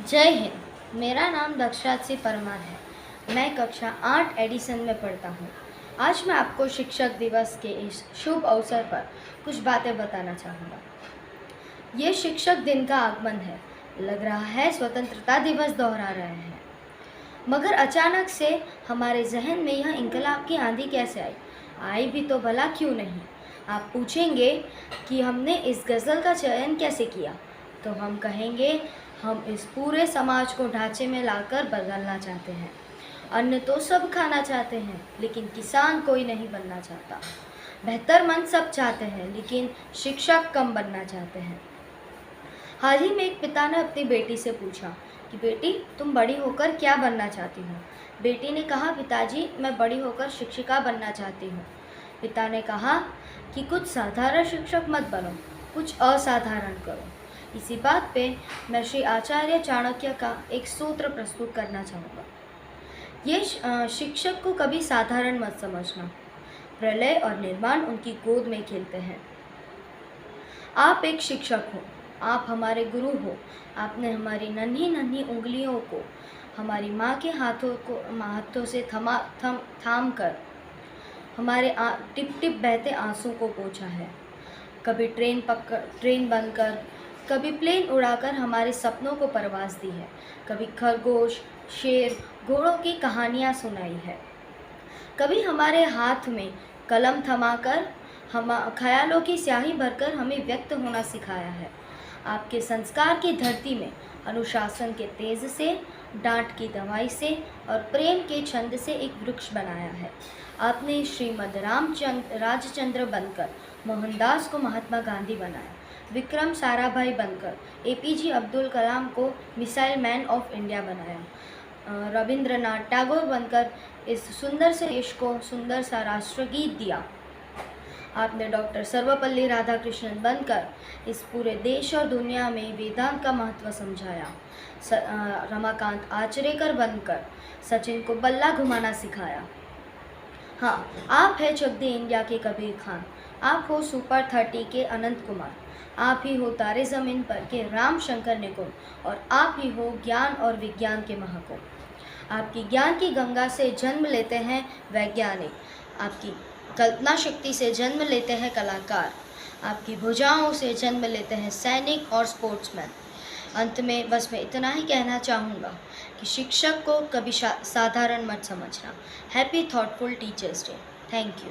जय हिंद। मेरा नाम दक्षराज परमार है। मैं कक्षा 8 एडिसन में पढ़ता हूँ। आज मैं आपको शिक्षक दिवस के इस शुभ अवसर पर कुछ बातें बताना चाहूँगा। ये शिक्षक दिन का आगमन है। लग रहा है स्वतंत्रता दिवस दोहरा रहे हैं, मगर अचानक से हमारे जहन में यह इनकलाब की आंधी कैसे आई? आई भी तो भला क्यों नहीं? आप पूछेंगे कि हमने इस गज़ल का चयन कैसे किया, तो हम कहेंगे हम इस पूरे समाज को ढांचे में लाकर बदलना चाहते हैं। अन्न तो सब खाना चाहते हैं, लेकिन किसान कोई नहीं बनना चाहता। बेहतर मन सब चाहते हैं, लेकिन शिक्षक कम बनना चाहते हैं। हाल ही में एक पिता ने अपनी बेटी से पूछा कि बेटी, तुम बड़ी होकर क्या बनना चाहती हो? बेटी ने कहा, पिताजी मैं बड़ी होकर शिक्षिका बनना चाहती हूँ। पिता ने कहा कि कुछ साधारण शिक्षक मत बनो, कुछ असाधारण करो। इसी बात पे मैं श्री आचार्य चाणक्य का एक सूत्र प्रस्तुत करना चाहूँगा। ये शिक्षक को कभी साधारण मत समझना। प्रलय और निर्माण उनकी गोद में खेलते हैं। आप एक शिक्षक हो, आप हमारे गुरु हो। आपने हमारी नन्ही नन्ही उंगलियों को हमारी माँ के हाथों से थाम कर हमारे टिप टिप बहते आंसू को पोंछा है। कभी ट्रेन बनकर, कभी प्लेन उड़ाकर हमारे सपनों को परवाज़ दी है। कभी खरगोश, शेर, घोड़ों की कहानियाँ सुनाई है। कभी हमारे हाथ में कलम थमाकर हम ख्यालों की स्याही भरकर हमें व्यक्त होना सिखाया है। आपके संस्कार की धरती में अनुशासन के तेज से, डांट की दवाई से और प्रेम के छंद से एक वृक्ष बनाया है। आपने श्रीमद राजचंद्र बनकर मोहनदास को महात्मा गांधी बनाया, विक्रम साराभाई बनकर एपीजे अब्दुल कलाम को मिसाइल मैन ऑफ इंडिया बनाया, रविंद्रनाथ टैगोर बनकर इस सुंदर से देश को सुंदर सा राष्ट्रगीत दिया। आपने डॉक्टर सर्वपल्ली राधाकृष्णन बनकर इस पूरे देश और दुनिया में वेदांत का महत्व समझाया। रमाकांत आचरेकर बनकर सचिन को बल्ला घुमाना सिखाया। हाँ, आप हैं चक दे इंडिया के कबीर खान, आप हो सुपर 30 के अनंत कुमार, आप ही हो तारे ज़मीन पर के राम शंकर निकुंज, और आप ही हो ज्ञान और विज्ञान के महाकुंभ। आपकी ज्ञान की गंगा से जन्म लेते हैं वैज्ञानिक, आपकी कल्पना शक्ति से जन्म लेते हैं कलाकार, आपकी भुजाओं से जन्म लेते हैं सैनिक और स्पोर्ट्समैन। अंत में बस मैं इतना ही कहना चाहूँगा कि शिक्षक को कभी साधारण मत समझना। Happy thoughtful teachers day. Thank you.